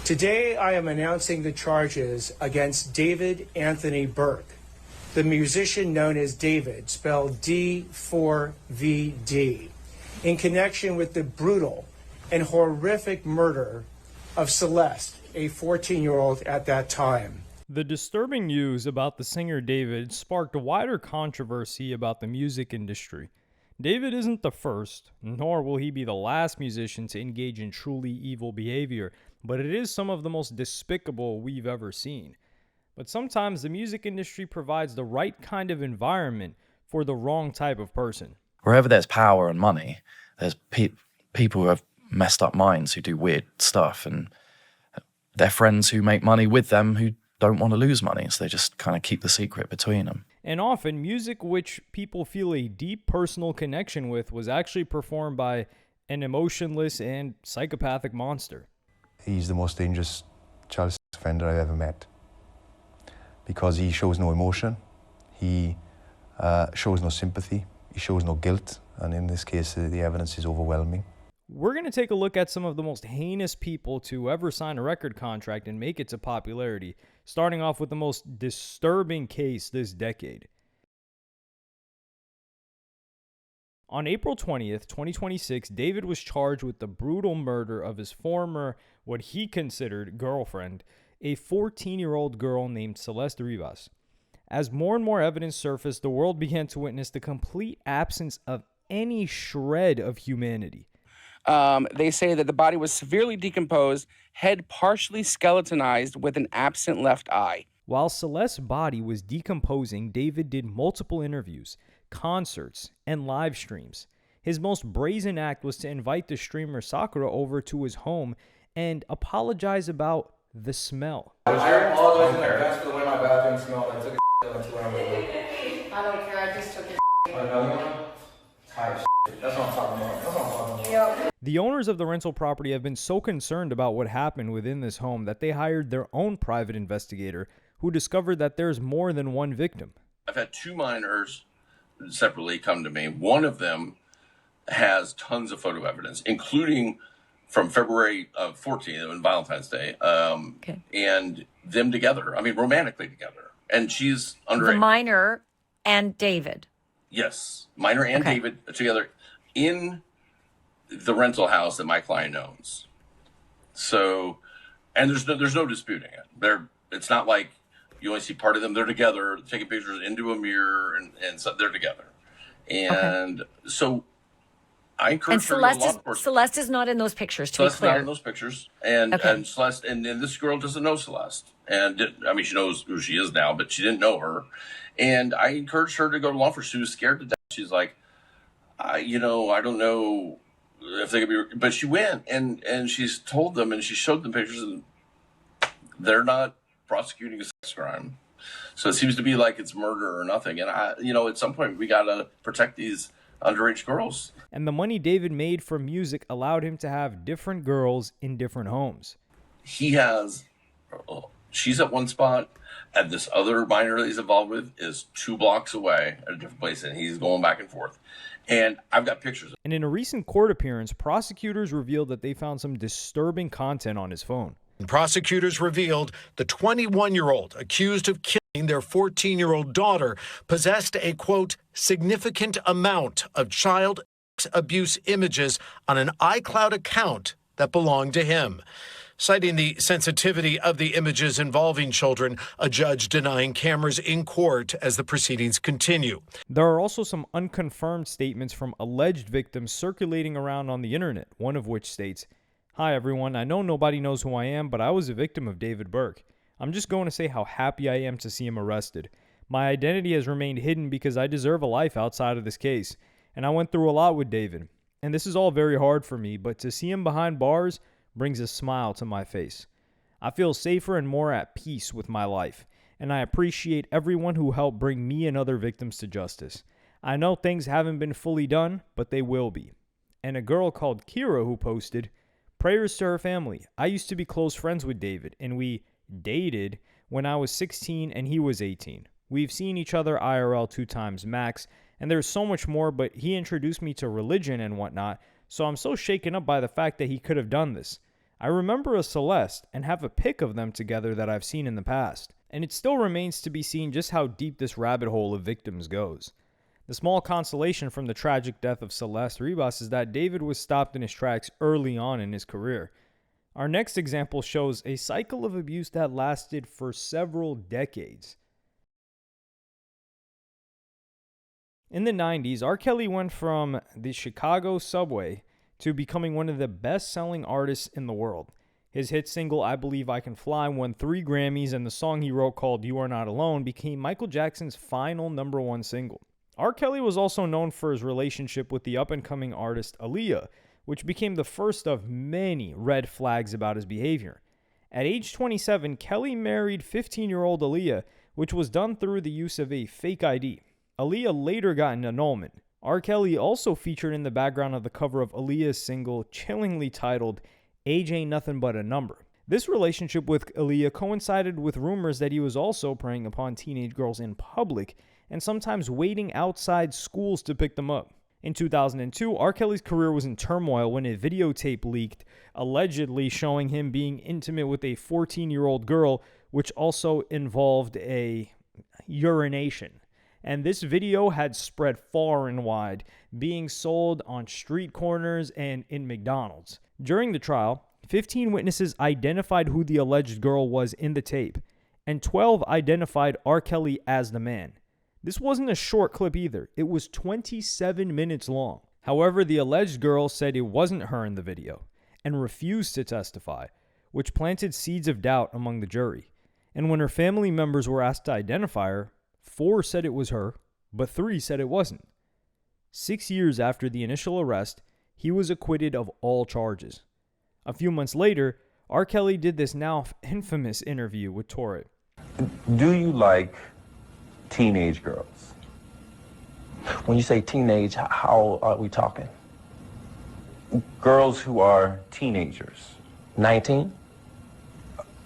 Today, I am announcing the charges against David Anthony Burke, the musician known as David, spelled D4VD, in connection with the brutal and horrific murder of Celeste, a 14-year-old at that time. The disturbing news about the singer David sparked a wider controversy about the music industry. David isn't the first, nor will he be the last musician to engage in truly evil behavior, but it is some of the most despicable we've ever seen. But sometimes the music industry provides the right kind of environment for the wrong type of person. Wherever there's power and money, there's people who have messed up minds who do weird stuff, and they're friends who make money with them who don't want to lose money, so they just kind of keep the secret between them. And often, music which people feel a deep personal connection with was actually performed by an emotionless and psychopathic monster. He's the most dangerous child offender I've ever met, because he shows no emotion, he shows no sympathy, he shows no guilt, and in this case, the evidence is overwhelming. We're going to take a look at some of the most heinous people to ever sign a record contract and make it to popularity, starting off with the most disturbing case this decade. On April 20th, 2026, David was charged with the brutal murder of his former, what he considered, girlfriend, a 14-year-old girl named Celeste Rivas. As more and more evidence surfaced, the world began to witness the complete absence of any shred of humanity. They say that the body was severely decomposed, head partially skeletonized with an absent left eye. While Celeste's body was decomposing, David did multiple interviews, concerts, and live streams. His most brazen act was to invite the streamer Sakura over to his home and apologize about the smell. I apologize in advance for the way my bathroom smelled. I took a shit like 2 hours ago. I don't care, I just took a Another one? Tight shit. That's what I'm talking about. Yep. The owners of the rental property have been so concerned about what happened within this home that they hired their own private investigator who discovered that there's more than one victim. I've had 2 minors separately come to me. One of them has tons of photo evidence, including from February 14th, on Valentine's Day, and them together. I mean, romantically together. And she's underage. The minor and David. Yes, minor and David together in the rental house that my client owns. So, and there's no disputing it. It's not like you only see part of them. They're together, taking pictures into a mirror, and so they're together. And so I encourage her to go to law enforcement. Celeste is not in those pictures, to Celeste's be clear. not in those pictures. And Celeste, and this girl doesn't know Celeste. And she knows who she is now, but she didn't know her. And I encouraged her to go to law enforcement. She was scared to death. She's like, I don't know if they could be, but she went and she's told them, and she showed them pictures, and they're not prosecuting a sex crime. So it seems to be like it's murder or nothing. And at some point we got to protect these underage girls. And the money David made from music allowed him to have different girls in different homes. She's at one spot, and this other minor that he's involved with is 2 blocks away at a different place, and he's going back and forth. And I've got pictures. And in a recent court appearance, prosecutors revealed that they found some disturbing content on his phone. Prosecutors revealed the 21-year-old accused of killing their 14-year-old daughter possessed a, quote, significant amount of child abuse images on an iCloud account that belonged to him. Citing the sensitivity of the images involving children, a judge denying cameras in court as the proceedings continue. There are also some unconfirmed statements from alleged victims circulating around on the internet, one of which states, "Hi everyone, I know nobody knows who I am, but I was a victim of David Burke. I'm just going to say how happy I am to see him arrested. My identity has remained hidden because I deserve a life outside of this case, and I went through a lot with David. And this is all very hard for me, but to see him behind bars brings a smile to my face. I feel safer and more at peace with my life, and I appreciate everyone who helped bring me and other victims to justice. I know things haven't been fully done, but they will be." And a girl called Kira who posted, "Prayers to her family. I used to be close friends with David, and we dated when I was 16 and he was 18. We've seen each other IRL 2 times max, and there's so much more, but he introduced me to religion and whatnot, so I'm so shaken up by the fact that he could have done this. I remember a Celeste and have a pic of them together that I've seen in the past, and it still remains to be seen just how deep this rabbit hole of victims goes. The small consolation from the tragic death of Celeste Ribas is that David was stopped in his tracks early on in his career. Our next example shows a cycle of abuse that lasted for several decades. In the 90s, R. Kelly went from the Chicago subway to becoming one of the best-selling artists in the world. His hit single, I Believe I Can Fly, won 3 Grammys, and the song he wrote called You Are Not Alone became Michael Jackson's final #1 single. R. Kelly was also known for his relationship with the up-and-coming artist Aaliyah, which became the first of many red flags about his behavior. At age 27, Kelly married 15-year-old Aaliyah, which was done through the use of a fake ID. Aaliyah later got an annulment. R. Kelly also featured in the background of the cover of Aaliyah's single, chillingly titled Age Ain't Nothing But a Number. This relationship with Aaliyah coincided with rumors that he was also preying upon teenage girls in public and sometimes waiting outside schools to pick them up. In 2002, R. Kelly's career was in turmoil when a videotape leaked, allegedly showing him being intimate with a 14-year-old girl, which also involved a urination. And this video had spread far and wide, being sold on street corners and in McDonald's. During the trial, 15 witnesses identified who the alleged girl was in the tape, and 12 identified R. Kelly as the man. This wasn't a short clip either. It was 27 minutes long. However, the alleged girl said it wasn't her in the video and refused to testify, which planted seeds of doubt among the jury. And when her family members were asked to identify her, 4 said it was her, but 3 said it wasn't. 6 years after the initial arrest, he was acquitted of all charges. A few months later, R. Kelly did this now infamous interview with Torrid. Do you like teenage girls? When you say teenage, how are we talking? Girls who are teenagers. 19?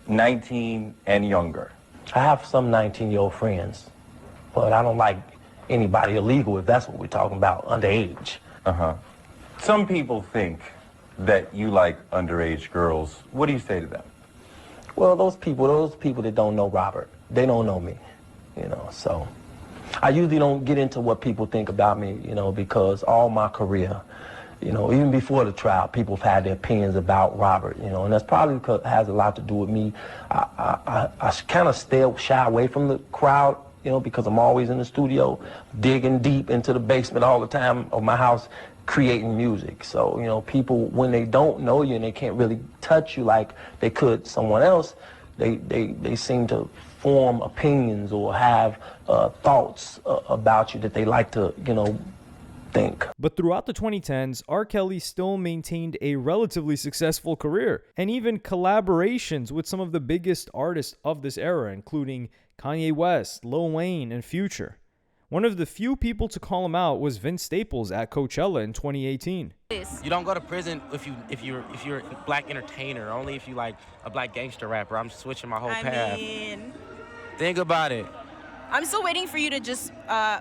19 and younger. I have some 19-year-old friends, but I don't like anybody illegal, if that's what we're talking about, underage. Some people think that you like underage girls. What do you say to them? Well, those people that don't know Robert, they don't know me, so I usually don't get into what people think about me, because all my career, even before the trial, people have had their opinions about Robert, and that's probably because it has a lot to do with me. I kind of shy away from the crowd, because I'm always in the studio, digging deep into the basement all the time of my house, creating music. So, people, when they don't know you and they can't really touch you like they could someone else, they seem to form opinions or have thoughts about you that they like to, think. But throughout the 2010s, R. Kelly still maintained a relatively successful career, and even collaborations with some of the biggest artists of this era, including Kanye West, Lil Wayne, and Future. One of the few people to call him out was Vince Staples at Coachella in 2018. You don't go to prison if you're a black entertainer, only if you like a black gangster rapper. I'm switching my whole path. Think about it. I'm still waiting for you to just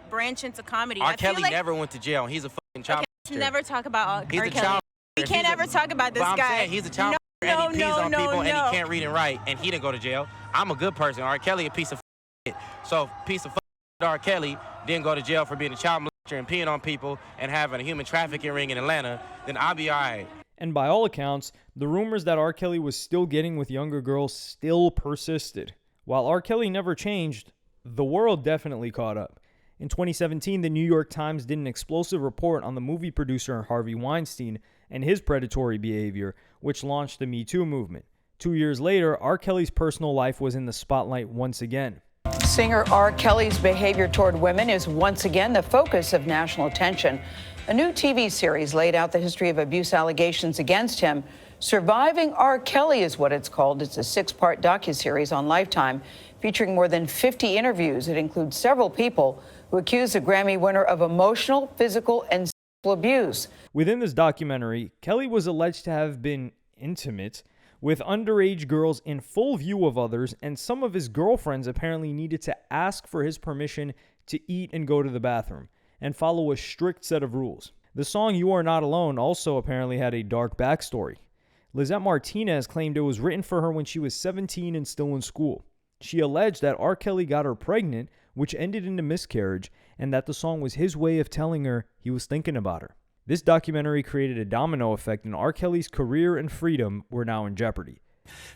branch into comedy. R. Kelly never went to jail. He's a fucking child. Okay, never talk about R. He's Kelly. a child. We can't ever talk about this I'm guy. saying he's a child. And he pees on people and he can't read and write and he didn't go to jail. I'm a good person. R. Kelly a piece of shit. So piece of R. Kelly didn't go to jail for being a child molester and peeing on people and having a human trafficking ring in Atlanta, then I'll be all right. And by all accounts, the rumors that R. Kelly was still getting with younger girls still persisted. While R. Kelly never changed, the world definitely caught up. In 2017, the New York Times did an explosive report on the movie producer Harvey Weinstein and his predatory behavior, which launched the Me Too movement. 2 years later, R. Kelly's personal life was in the spotlight once again. Singer R. Kelly's behavior toward women is once again the focus of national attention. A new TV series laid out the history of abuse allegations against him. Surviving R. Kelly is what it's called. It's a 6-part docuseries on Lifetime featuring more than 50 interviews. It includes several people who accuse the Grammy winner of emotional, physical, and sexual abuse. Within this documentary, Kelly was alleged to have been intimate with underage girls in full view of others, and some of his girlfriends apparently needed to ask for his permission to eat and go to the bathroom, and follow a strict set of rules. The song You Are Not Alone also apparently had a dark backstory. Lizette Martinez claimed it was written for her when she was 17 and still in school. She alleged that R. Kelly got her pregnant, which ended in a miscarriage, and that the song was his way of telling her he was thinking about her. This documentary created a domino effect, and R. Kelly's career and freedom were now in jeopardy.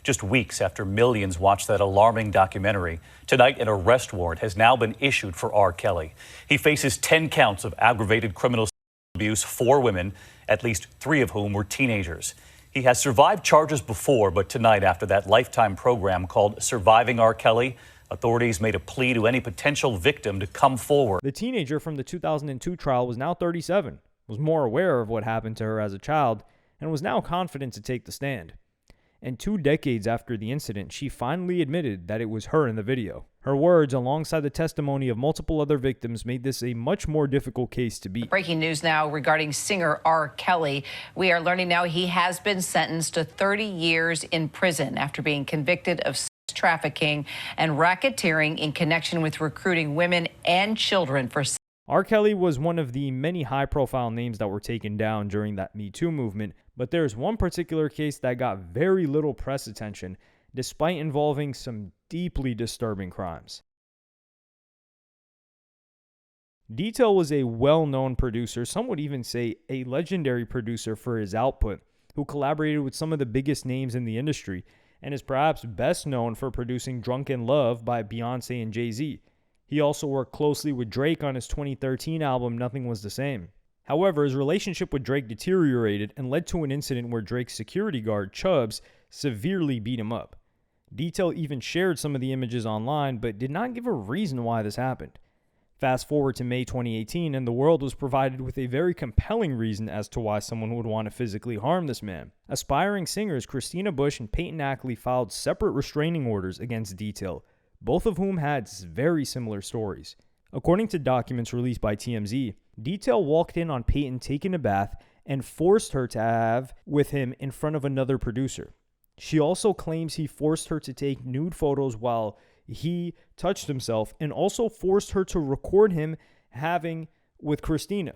Just weeks after millions watched that alarming documentary, tonight an arrest warrant has now been issued for R. Kelly. He faces 10 counts of aggravated criminal abuse, 4 women, at least 3 of whom were teenagers. He has survived charges before, but tonight, after that Lifetime program called Surviving R. Kelly, authorities made a plea to any potential victim to come forward. The teenager from the 2002 trial was now 37, was more aware of what happened to her as a child, and was now confident to take the stand. And 2 decades after the incident, she finally admitted that it was her in the video. Her words, alongside the testimony of multiple other victims, made this a much more difficult case to beat. Breaking news now regarding singer R. Kelly. We are learning now he has been sentenced to 30 years in prison after being convicted of sex trafficking and racketeering in connection with recruiting women and children for sex. R. Kelly was one of the many high-profile names that were taken down during that Me Too movement, but there's one particular case that got very little press attention, despite involving some deeply disturbing crimes. Detail was a well-known producer, some would even say a legendary producer for his output, who collaborated with some of the biggest names in the industry, and is perhaps best known for producing Drunk in Love by Beyonce and Jay-Z. He also worked closely with Drake on his 2013 album, Nothing Was the Same. However, his relationship with Drake deteriorated and led to an incident where Drake's security guard, Chubbs, severely beat him up. Detail even shared some of the images online, but did not give a reason why this happened. Fast forward to May 2018, and the world was provided with a very compelling reason as to why someone would want to physically harm this man. Aspiring singers Christina Bush and Peyton Ackley filed separate restraining orders against Detail, both of whom had very similar stories. According to documents released by TMZ, Detail walked in on Peyton taking a bath and forced her to have with him in front of another producer. She also claims he forced her to take nude photos while he touched himself, and also forced her to record him having with Christina.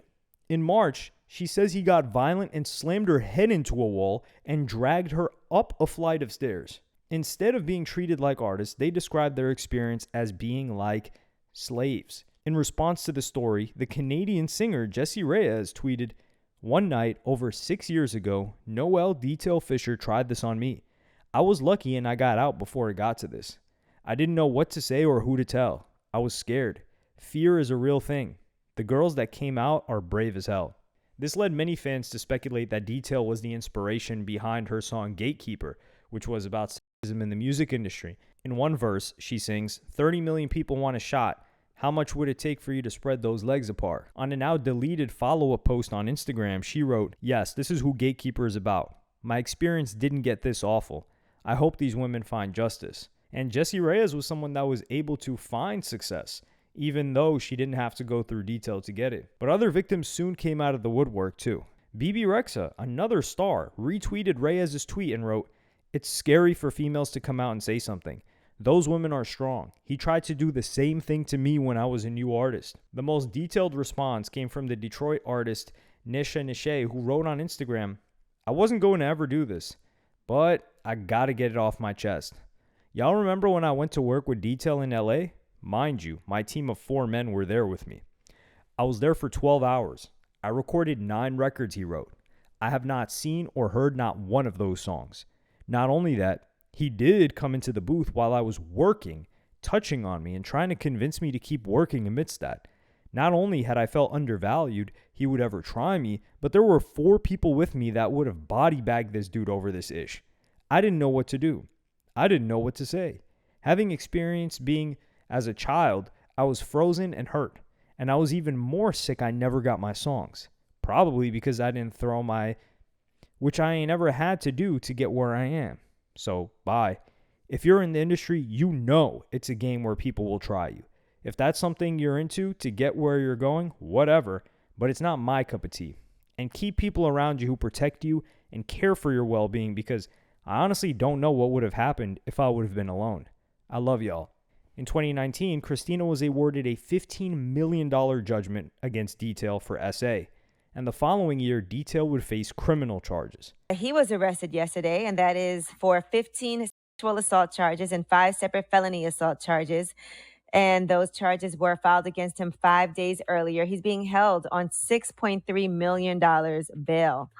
In March, she says he got violent and slammed her head into a wall and dragged her up a flight of stairs. Instead of being treated like artists, they described their experience as being like slaves. In response to the story, the Canadian singer Jessie Reyes tweeted, "One night over 6 years ago, Noel Detail Fisher tried this on me. I was lucky and I got out before it got to this. I didn't know what to say or who to tell. I was scared. Fear is a real thing. The girls that came out are brave as hell." This led many fans to speculate that Detail was the inspiration behind her song Gatekeeper, which was about sexism in the music industry. In one verse, she sings, 30 million people want a shot. How much would it take for you to spread those legs apart? On a now deleted follow-up post on Instagram, she wrote, "Yes, this is who Gatekeeper is about. My experience didn't get this awful. I hope these women find justice." And Jessie Reyes was someone that was able to find success, even though she didn't have to go through Detail to get it. But other victims soon came out of the woodwork too. BB Rexa, another star, retweeted Reyes' tweet and wrote, "It's scary for females to come out and say something. Those women are strong. He tried to do the same thing to me when I was a new artist." The most detailed response came from the Detroit artist Nisha Nishay, who wrote on Instagram, "I wasn't going to ever do this, but I gotta get it off my chest. Y'all remember when I went to work with Detail in LA? Mind you, my team of 4 men were there with me. I was there for 12 hours. I recorded 9 records," he wrote. "I have not seen or heard not one of those songs. Not only that, he did come into the booth while I was working, touching on me and trying to convince me to keep working amidst that. Not only had I felt undervalued, he would ever try me, but there were 4 people with me that would have body bagged this dude over this ish. I didn't know what to do. I didn't know what to say. Having experience being as a child, I was frozen and hurt. And I was even more sick I never got my songs. Probably because I didn't throw my, which I ain't ever had to do to get where I am. So, bye. If you're in the industry, you know it's a game where people will try you. If that's something you're into to get where you're going, whatever, but it's not my cup of tea. And keep people around you who protect you and care for your well-being, because I honestly don't know what would have happened if I would have been alone. I love y'all." In 2019, Christina was awarded a $15 million judgment against Detail for SA. and the following year, Detail would face criminal charges. He was arrested yesterday, and that is for 15 sexual assault charges and 5 separate felony assault charges. And those charges were filed against him 5 days earlier. He's being held on $6.3 million bail.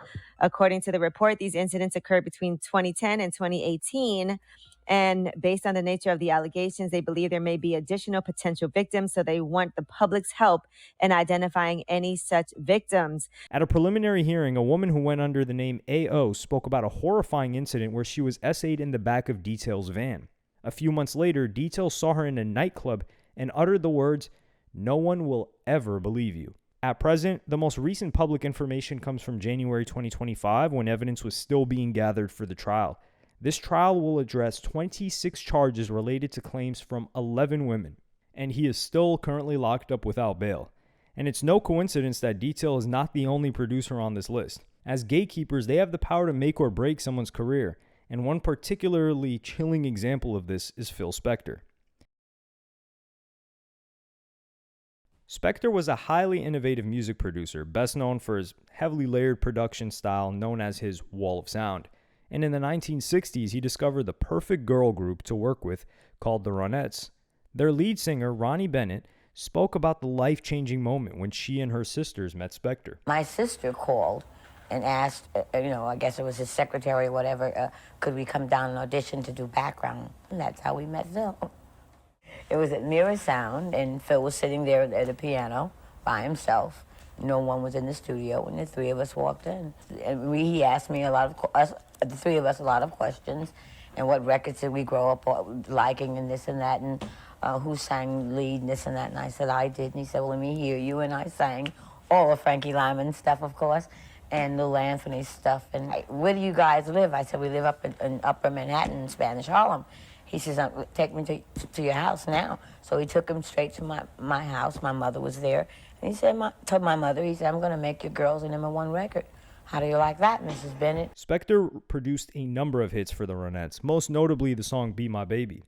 According to the report, these incidents occurred between 2010 and 2018. And based on the nature of the allegations, they believe there may be additional potential victims, so they want the public's help in identifying any such victims. At a preliminary hearing, a woman who went under the name AO spoke about a horrifying incident where she was essayed in the back of Detail's van. A few months later, Detail saw her in a nightclub and uttered the words, "No one will ever believe you." At present, the most recent public information comes from January 2025, when evidence was still being gathered for the trial. This trial will address 26 charges related to claims from 11 women, and he is still currently locked up without bail. And it's no coincidence that Detail is not the only producer on this list. As gatekeepers, they have the power to make or break someone's career, and one particularly chilling example of this is Phil Spector. Spector was a highly innovative music producer, best known for his heavily layered production style known as his wall of sound. And in the 1960s, he discovered the perfect girl group to work with called the Ronettes. Their lead singer, Ronnie Bennett, spoke about the life-changing moment when she and her sisters met Spector. My sister called and asked, I guess it was his secretary or whatever, could we come down and audition to do background? And that's how we met Phil. It was at Mirror Sound, and Phil was sitting there at the piano by himself. No one was in the studio, and the three of us walked in. And he asked me the three of us a lot of questions, and what records did we grow up liking, and this and that, and who sang lead, and this and that. And I said, I did. And he said, well, let me hear you. And I sang all of Frankie Lyman stuff, of course, and Little Anthony stuff. And where do you guys live? I said, we live up in Upper Manhattan, in Spanish Harlem. He says, take me to your house now. So he took him straight to my house. My mother was there. And he said, told my mother, he said, I'm going to make your girls a #1 record. How do you like that, Mrs. Bennett? Spector produced a number of hits for the Ronettes, most notably the song Be My Baby.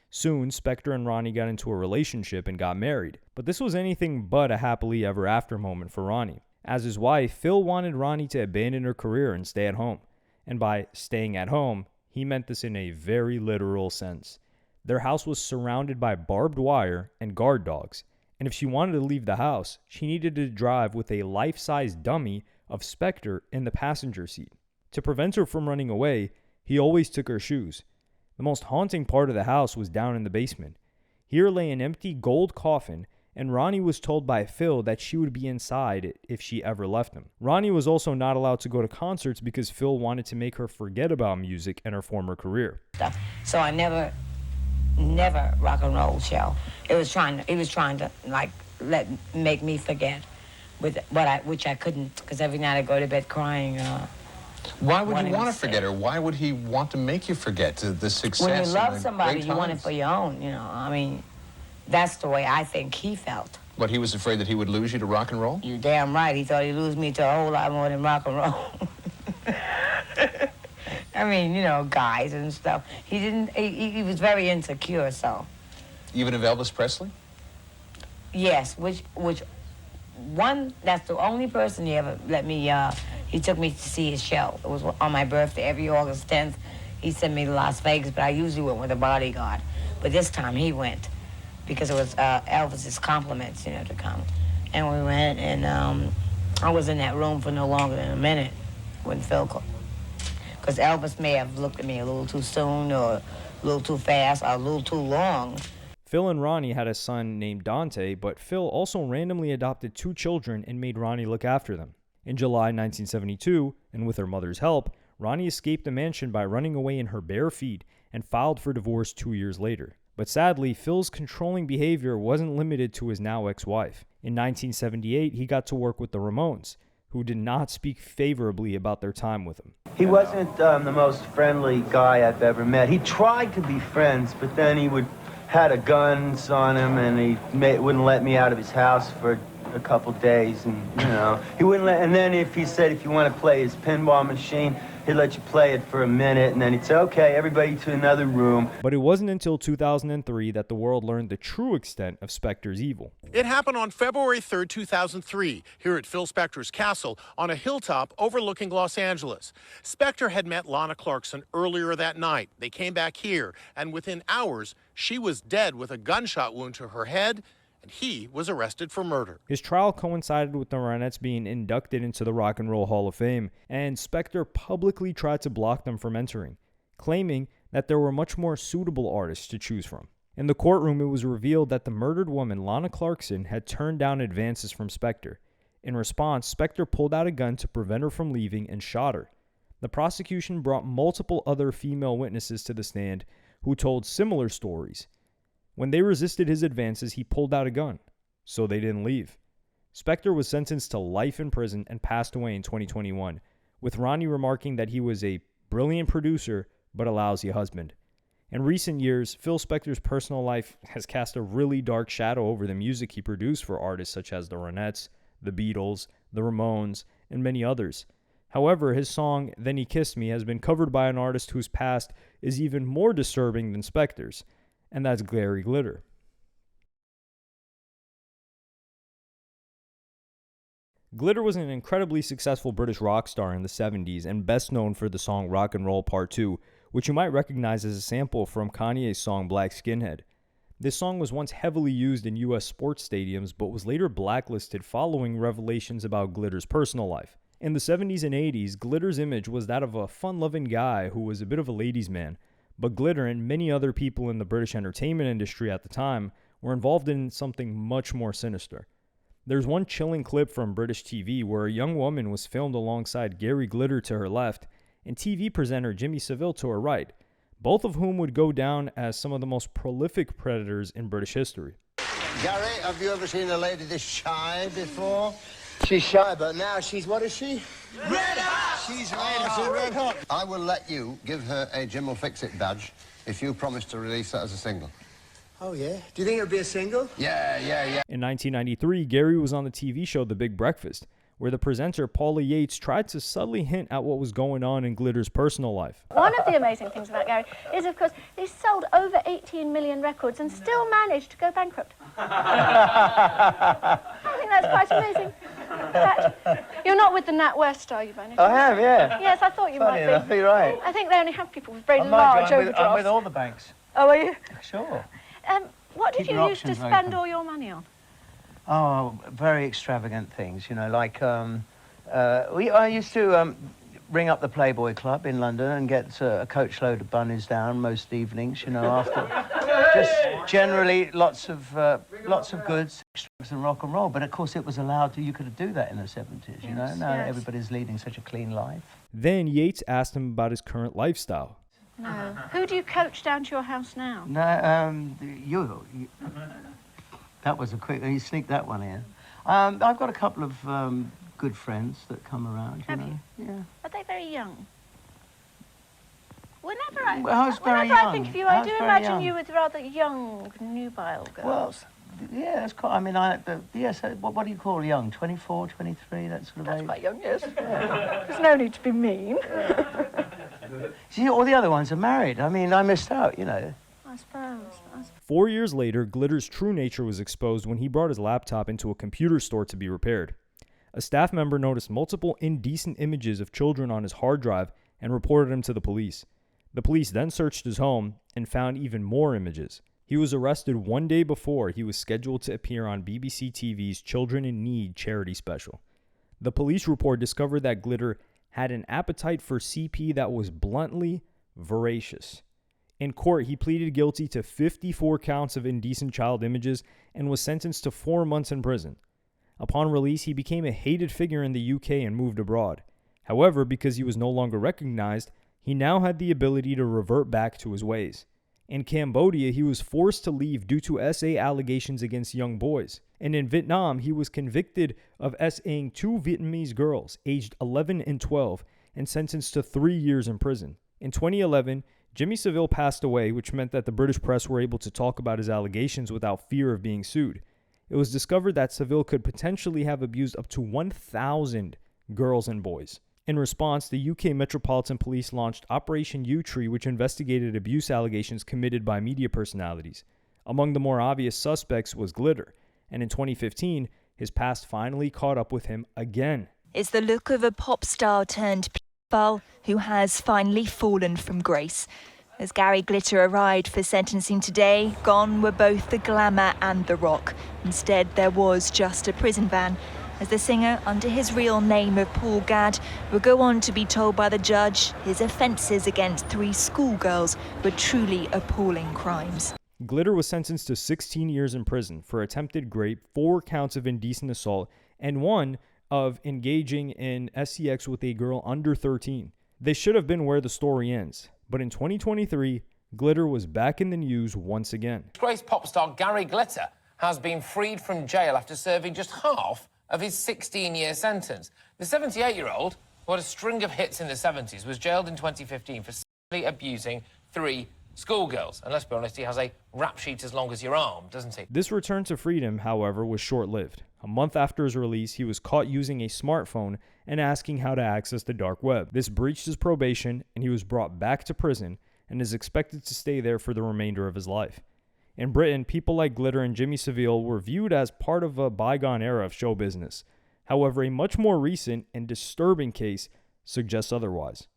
Soon, Spector and Ronnie got into a relationship and got married. But this was anything but a happily ever after moment for Ronnie. As his wife, Phil wanted Ronnie to abandon her career and stay at home. And by staying at home, he meant this in a very literal sense. Their house was surrounded by barbed wire and guard dogs, and if she wanted to leave the house, she needed to drive with a life-size dummy of Spector in the passenger seat. To prevent her from running away, he always took her shoes. The most haunting part of the house was down in the basement. Here lay an empty gold coffin, and Ronnie was told by Phil that she would be inside if she ever left him. Ronnie was also not allowed to go to concerts because Phil wanted to make her forget about music and her former career. So I never rock and roll show. He was trying to like make me forget, which I couldn't, because every night I go to bed crying. Why would you want to forget her? Why would he want to make you forget the success? When you love and the somebody, great you want it times? for your own. I mean, that's the way I think he felt. But he was afraid that he would lose you to rock and roll? You're damn right. He thought he'd lose me to a whole lot more than rock and roll. I mean, guys and stuff. He was very insecure, so. Even of Elvis Presley? Yes, which one, that's the only person he ever let me, he took me to see his show. It was on my birthday, every August 10th. He sent me to Las Vegas, but I usually went with a bodyguard. But this time he went, because it was Elvis's compliments, to come. And we went, and I was in that room for no longer than a minute when Phil called. Because Elvis may have looked at me a little too soon, or a little too fast, or a little too long. Phil and Ronnie had a son named Dante, but Phil also randomly adopted 2 children and made Ronnie look after them. In July 1972, and with her mother's help, Ronnie escaped the mansion by running away in her bare feet and filed for divorce 2 years later. But sadly, Phil's controlling behavior wasn't limited to his now ex-wife. In 1978, he got to work with the Ramones, who did not speak favorably about their time with him. He wasn't the most friendly guy I've ever met. He tried to be friends, but then he had a guns on him, and he wouldn't let me out of his house for a couple days, and he wouldn't let. And then if he said, if you want to play his pinball machine, he'd let you play it for a minute, and then he'd say, okay, everybody to another room. But it wasn't until 2003 that the world learned the true extent of Spector's evil. It happened on February 3rd, 2003, here at Phil Spector's castle on a hilltop overlooking Los Angeles. Spector had met Lana Clarkson earlier that night. They came back here, and within hours, she was dead with a gunshot wound to her head, and he was arrested for murder. His trial coincided with the Ronettes being inducted into the Rock and Roll Hall of Fame, and Spector publicly tried to block them from entering, claiming that there were much more suitable artists to choose from. In the courtroom, it was revealed that the murdered woman, Lana Clarkson, had turned down advances from Spector. In response, Spector pulled out a gun to prevent her from leaving and shot her. The prosecution brought multiple other female witnesses to the stand who told similar stories. When they resisted his advances, he pulled out a gun, so they didn't leave. Spector was sentenced to life in prison and passed away in 2021, with Ronnie remarking that he was a brilliant producer but a lousy husband. In recent years, Phil Spector's personal life has cast a really dark shadow over the music he produced for artists such as the Ronettes, the Beatles, the Ramones, and many others. However, his song Then He Kissed Me has been covered by an artist whose past is even more disturbing than Spector's, and that's Gary Glitter. Glitter was an incredibly successful British rock star in the 70s and best known for the song Rock and Roll Part 2, which you might recognize as a sample from Kanye's song Black Skinhead. This song was once heavily used in US sports stadiums but was later blacklisted following revelations about Glitter's personal life. In the 70s and 80s, Glitter's image was that of a fun-loving guy who was a bit of a ladies' man, but Glitter and many other people in the British entertainment industry at the time were involved in something much more sinister. There's one chilling clip from British TV where a young woman was filmed alongside Gary Glitter to her left and TV presenter Jimmy Savile to her right, both of whom would go down as some of the most prolific predators in British history. Gary, have you ever seen a lady this shy before? She's shy, but now she's, what is she? Red hot! She's red hot. She's red hot. I will let you give her a Jim will fix it badge if you promise to release that as a single. Oh, yeah? Do you think it'll be a single? Yeah. In 1993, Gary was on the TV show The Big Breakfast, where the presenter Paula Yates tried to subtly hint at what was going on in Glitter's personal life. One of the amazing things about Gary is, of course, he sold over 18 million records and still managed to go bankrupt. I think that's quite amazing. In fact, you're not with the Nat West, are you, Benny? I am, yeah. Yes, I thought you Funny might enough, be. you're right. I think they only have people with very I might large join overdrafts. I'm with all the banks. Oh, are you? Sure. What did Keep you your use to options spend open. all your money on? Oh, very extravagant things, you know, like I used to ring up the Playboy Club in London and get a coachload of bunnies down most evenings, you know, after just generally lots of goods, drugs and rock and roll. But of course, it was allowed to. You could do that in the 70s, you know. Now everybody's leading such a clean life. Then Yates asked him about his current lifestyle. No. Who do you coach down to your house now? No, you. That was a quick. You sneaked that one in. I've got a couple of good friends that come around. Have you? Yeah. Are they very young? Whenever I think of you, I I was do very imagine young. you with rather young, nubile girls. Well, yeah, that's quite. I mean, yes. What do you call young? 24, 23, that sort of That's age. quite young, yes. There's no need to be mean. See, all the other ones are married. I mean, I missed out, you know. I suppose. 4 years later, Glitter's true nature was exposed when he brought his laptop into a computer store to be repaired. A staff member noticed multiple indecent images of children on his hard drive and reported him to the police. The police then searched his home and found even more images. He was arrested 1 day before he was scheduled to appear on BBC TV's Children in Need charity special. The police report discovered that Glitter had an appetite for CP that was bluntly voracious. In court, he pleaded guilty to 54 counts of indecent child images and was sentenced to 4 months in prison. Upon release, he became a hated figure in the UK and moved abroad. However, because he was no longer recognized, he now had the ability to revert back to his ways. In Cambodia, he was forced to leave due to SA allegations against young boys. And in Vietnam, he was convicted of SAing 2 Vietnamese girls, aged 11 and 12, and sentenced to 3 years in prison. In 2011, Jimmy Savile passed away, which meant that the British press were able to talk about his allegations without fear of being sued. It was discovered that Savile could potentially have abused up to 1,000 girls and boys. In response, the UK Metropolitan Police launched Operation U-Tree, which investigated abuse allegations committed by media personalities. Among the more obvious suspects was Glitter, and in 2015, his past finally caught up with him again. It's the look of a pop star turned pedophile who has finally fallen from grace. As Gary Glitter arrived for sentencing today, gone were both the glamour and the rock. Instead, there was just a prison van, as the singer, under his real name of Paul Gadd, would go on to be told by the judge his offences against 3 schoolgirls were truly appalling crimes. Glitter was sentenced to 16 years in prison for attempted rape, 4 counts of indecent assault, and 1 of engaging in sex with a girl under 13. They should have been where the story ends, but in 2023, Glitter was back in the news once again. Disgraced pop star Gary Glitter has been freed from jail after serving just half of his 16-year sentence. The 78-year-old, who had a string of hits in the 70s, was jailed in 2015 for sexually abusing 3 schoolgirls. And let's be honest, he has a rap sheet as long as your arm, doesn't he? This return to freedom, however, was short-lived. A month after his release, he was caught using a smartphone and asking how to access the dark web. This breached his probation, and he was brought back to prison and is expected to stay there for the remainder of his life. In Britain, people like Glitter and Jimmy Savile were viewed as part of a bygone era of show business. However, a much more recent and disturbing case suggests otherwise.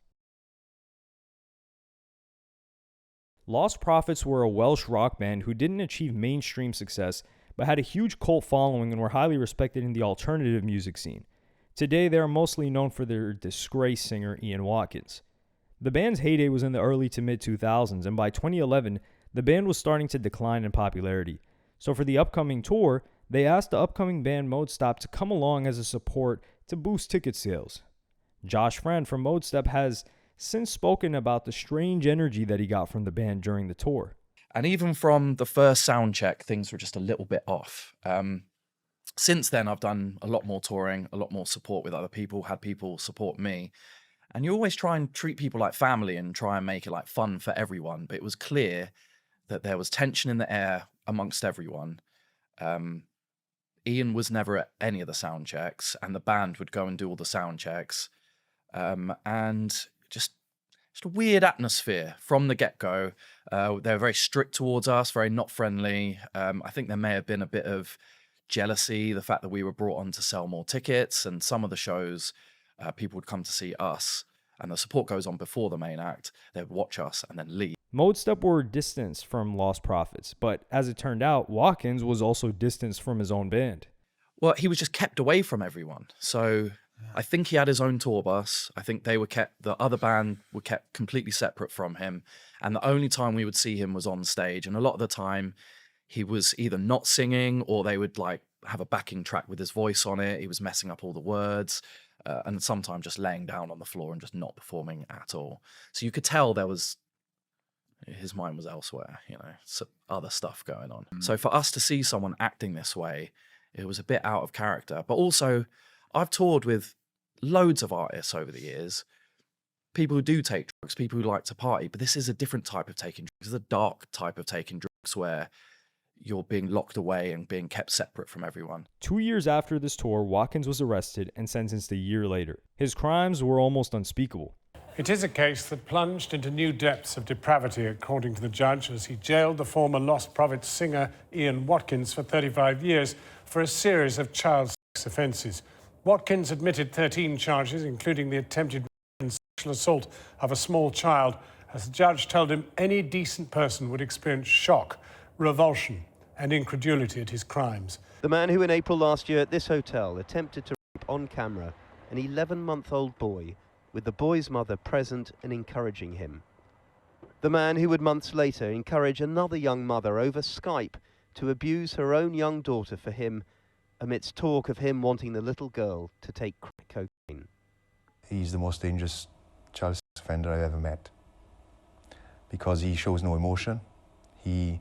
Lost Prophets were a Welsh rock band who didn't achieve mainstream success, but had a huge cult following and were highly respected in the alternative music scene. Today, they are mostly known for their disgraced singer Ian Watkins. The band's heyday was in the early to mid-2000s, and by 2011, the band was starting to decline in popularity. So for the upcoming tour, they asked the upcoming band Modestep to come along as a support to boost ticket sales. Josh Friend from Modestep has since spoken about the strange energy that he got from the band during the tour. And even from the first sound check, things were just a little bit off. Since then, I've done a lot more touring, a lot more support with other people, had people support me. And you always try and treat people like family and try and make it like fun for everyone. But it was clear that there was tension in the air amongst everyone. Ian was never at any of the sound checks, and the band would go and do all the sound checks. And just a weird atmosphere from the get-go. They were very strict towards us, very not friendly. I think there may have been a bit of jealousy, the fact that we were brought on to sell more tickets, and some of the shows, people would come to see us, and the support goes on before the main act. They would watch us and then leave. Modestep were distanced from Lost Prophets, but as it turned out, Watkins was also distanced from his own band. Well, he was just kept away from everyone. So I think he had his own tour bus. I think they were kept, the other band were kept completely separate from him. And the only time we would see him was on stage. And a lot of the time he was either not singing, or they would like have a backing track with his voice on it. He was messing up all the words, and sometimes just laying down on the floor and just not performing at all. So you could tell there was, his mind was elsewhere, you know, other stuff going on. So for us to see someone acting this way, it was a bit out of character. But also, I've toured with loads of artists over the years, people who do take drugs, people who like to party, but this is a different type of taking drugs. This is a dark type of taking drugs where you're being locked away and being kept separate from everyone. 2 years after this tour, Watkins was arrested and sentenced a year later. His crimes were almost unspeakable. It is a case that plunged into new depths of depravity, according to the judge, as he jailed the former Lost Prophets singer Ian Watkins for 35 years for a series of child sex offences. Watkins admitted 13 charges, including the attempted sexual assault of a small child, as the judge told him any decent person would experience shock, revulsion and incredulity at his crimes. The man who in April last year at this hotel attempted to rape on camera an 11-month-old boy, with the boy's mother present and encouraging him. The man who would months later encourage another young mother over Skype to abuse her own young daughter for him, amidst talk of him wanting the little girl to take crack cocaine. He's the most dangerous child sex offender I've ever met, because he shows no emotion, he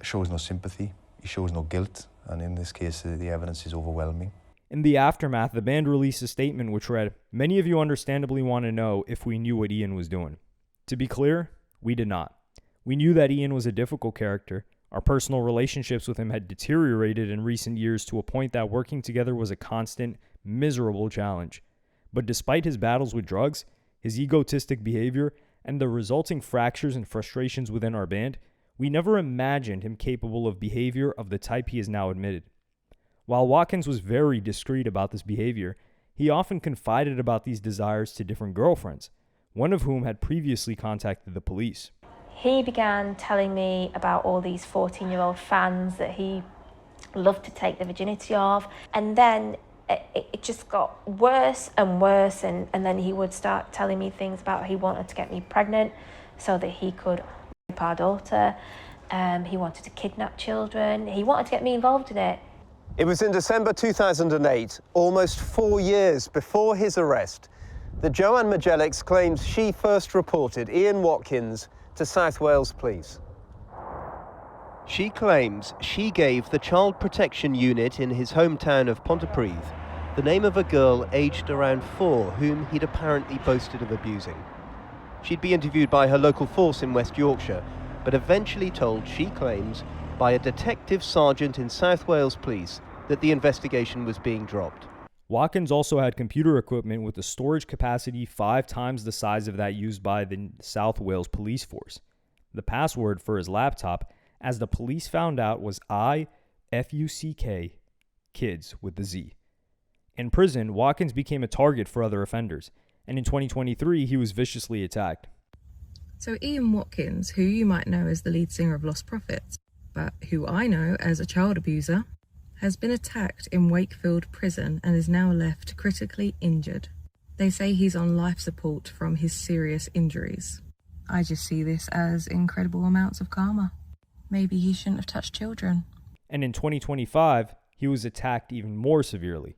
shows no sympathy, he shows no guilt, and in this case the evidence is overwhelming. In the aftermath, the band released a statement which read, "Many of you understandably want to know if we knew what Ian was doing. To be clear, we did not. We knew that Ian was a difficult character. Our personal relationships with him had deteriorated in recent years to a point that working together was a constant, miserable challenge. But despite his battles with drugs, his egotistic behavior, and the resulting fractures and frustrations within our band, we never imagined him capable of behavior of the type he has now admitted. While Watkins was very discreet about this behavior, he often confided about these desires to different girlfriends, one of whom had previously contacted the police. He began telling me about all these 14-year-old fans that he loved to take the virginity of, and then it just got worse and worse, and then he would start telling me things about he wanted to get me pregnant so that he could rape our daughter. He wanted to kidnap children. He wanted to get me involved in it. It was in December 2008, almost 4 years before his arrest, that Joanne Majelix claims she first reported Ian Watkins to South Wales Police. She claims she gave the Child Protection Unit in his hometown of Pontypridd the name of a girl aged around 4 whom he'd apparently boasted of abusing. She'd be interviewed by her local force in West Yorkshire, but eventually told, she claims, by a detective sergeant in South Wales Police that the investigation was being dropped. Watkins also had computer equipment with a storage capacity 5 times the size of that used by the South Wales Police Force. The password for his laptop, as the police found out, was IFUCK, kids with the Z. In prison, Watkins became a target for other offenders, and in 2023 he was viciously attacked. So Ian Watkins, who you might know as the lead singer of Lost Prophets, but who I know as a child abuser, has been attacked in Wakefield prison and is now left critically injured. They say he's on life support from his serious injuries. I just see this as incredible amounts of karma. Maybe he shouldn't have touched children. And in 2025, he was attacked even more severely.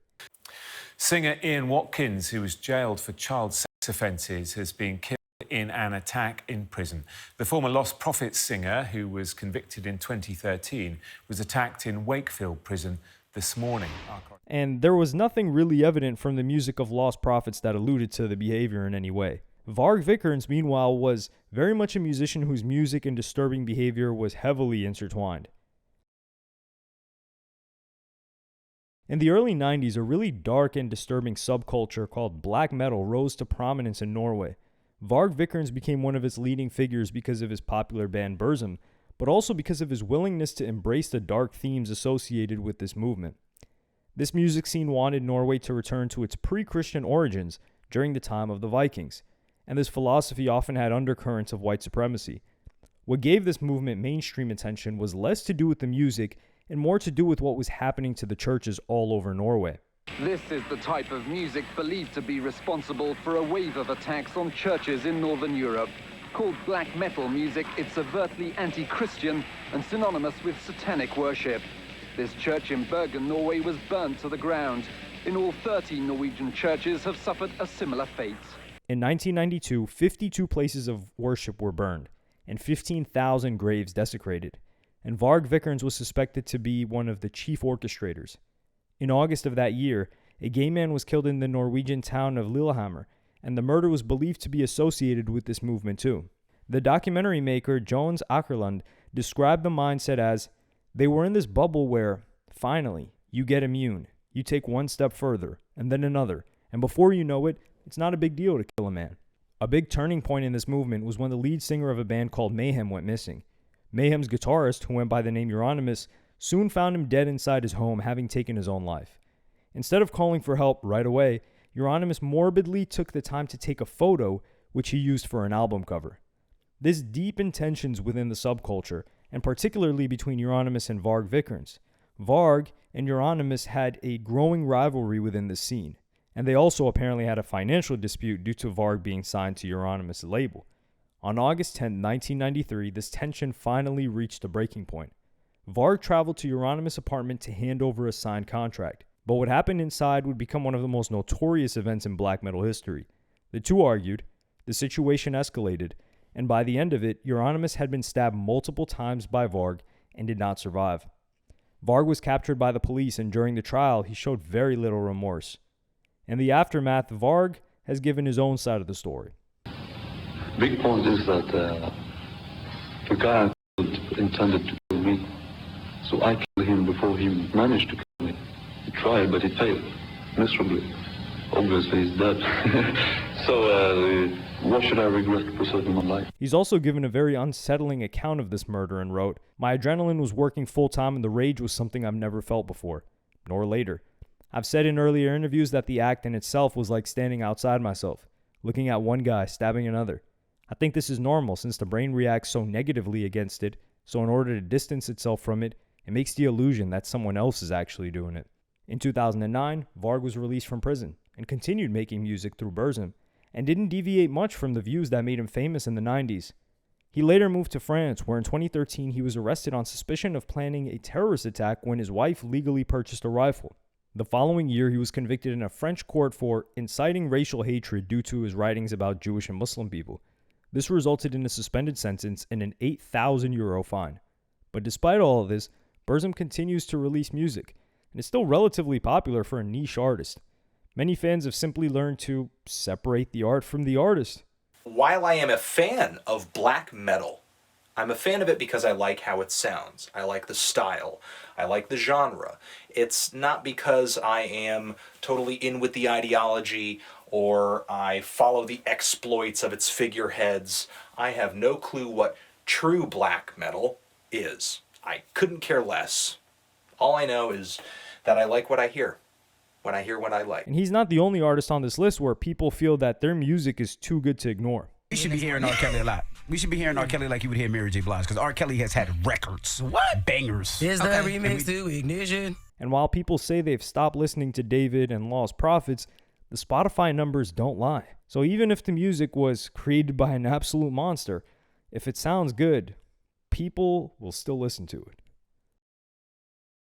Singer Ian Watkins, who was jailed for child sex offences, has been killed in an attack in prison. The former Lost Prophets singer, who was convicted in 2013, was attacked in Wakefield prison this morning. And there was nothing really evident from the music of Lost Prophets that alluded to the behavior in any way. Varg Vikernes, meanwhile, was very much a musician whose music and disturbing behavior was heavily intertwined. In the early 90s, a really dark and disturbing subculture called black metal rose to prominence in Norway. Varg Vikernes became one of its leading figures because of his popular band Burzum, but also because of his willingness to embrace the dark themes associated with this movement. This music scene wanted Norway to return to its pre-Christian origins during the time of the Vikings, and this philosophy often had undercurrents of white supremacy. What gave this movement mainstream attention was less to do with the music and more to do with what was happening to the churches all over Norway. This is the type of music believed to be responsible for a wave of attacks on churches in Northern Europe. Called black metal music, it's overtly anti-Christian and synonymous with satanic worship. This church in Bergen, Norway, was burnt to the ground. In all, 30 Norwegian churches have suffered a similar fate. In 1992, 52 places of worship were burned, and 15,000 graves desecrated, and Varg Vikernes was suspected to be one of the chief orchestrators. In August of that year, a gay man was killed in the Norwegian town of Lillehammer, and the murder was believed to be associated with this movement too. The documentary maker Jones Akerlund described the mindset as, they were in this bubble where, finally, you get immune, you take one step further, and then another, and before you know it, it's not a big deal to kill a man. A big turning point in this movement was when the lead singer of a band called Mayhem went missing. Mayhem's guitarist, who went by the name Euronymous, soon found him dead inside his home, having taken his own life. Instead of calling for help right away, Euronymous morbidly took the time to take a photo, which he used for an album cover. This deepened tensions within the subculture, and particularly between Euronymous and Varg Vikernes. Varg and Euronymous had a growing rivalry within the scene, and they also apparently had a financial dispute due to Varg being signed to Euronymous' label. On August 10, 1993, this tension finally reached a breaking point. Varg traveled to Euronymous' apartment to hand over a signed contract, but what happened inside would become one of the most notorious events in black metal history. The two argued, the situation escalated, and by the end of it, Euronymous had been stabbed multiple times by Varg and did not survive. Varg was captured by the police, and during the trial, he showed very little remorse. In the aftermath, Varg has given his own side of the story. Big point is that the guy intended to kill me, so I killed him before he managed to kill me. He tried, but he failed miserably. obviously he's dead. So what should I regret preserving my life? He's also given a very unsettling account of this murder and wrote, "My adrenaline was working full time and the rage was something I've never felt before, nor later. I've said in earlier interviews that the act in itself was like standing outside myself, looking at one guy stabbing another. I think this is normal since the brain reacts so negatively against it, so in order to distance itself from it, it makes the illusion that someone else is actually doing it." In 2009, Varg was released from prison and continued making music through Burzum, and didn't deviate much from the views that made him famous in the 90s. He later moved to France, where in 2013 he was arrested on suspicion of planning a terrorist attack when his wife legally purchased a rifle. The following year, he was convicted in a French court for inciting racial hatred due to his writings about Jewish and Muslim people. This resulted in a suspended sentence and an €8,000 fine. But despite all of this, Burzum continues to release music, and is still relatively popular for a niche artist. Many fans have simply learned to separate the art from the artist. While I am a fan of black metal, I'm a fan of it because I like how it sounds. I like the style. I like the genre. It's not because I am totally in with the ideology or I follow the exploits of its figureheads. I have no clue what true black metal is. I couldn't care less. All I know is that I like what I hear when I hear what I like. And he's not the only artist on this list where people feel that their music is too good to ignore. We should be hearing R. Kelly a lot. We should be hearing R. Kelly like you would hear Mary J. Blige, because R. Kelly has had records. What? Bangers. Is that remix to Ignition? And while people say they've stopped listening to David and Lost Prophets, the Spotify numbers don't lie. So even if the music was created by an absolute monster, if it sounds good, people will still listen to it.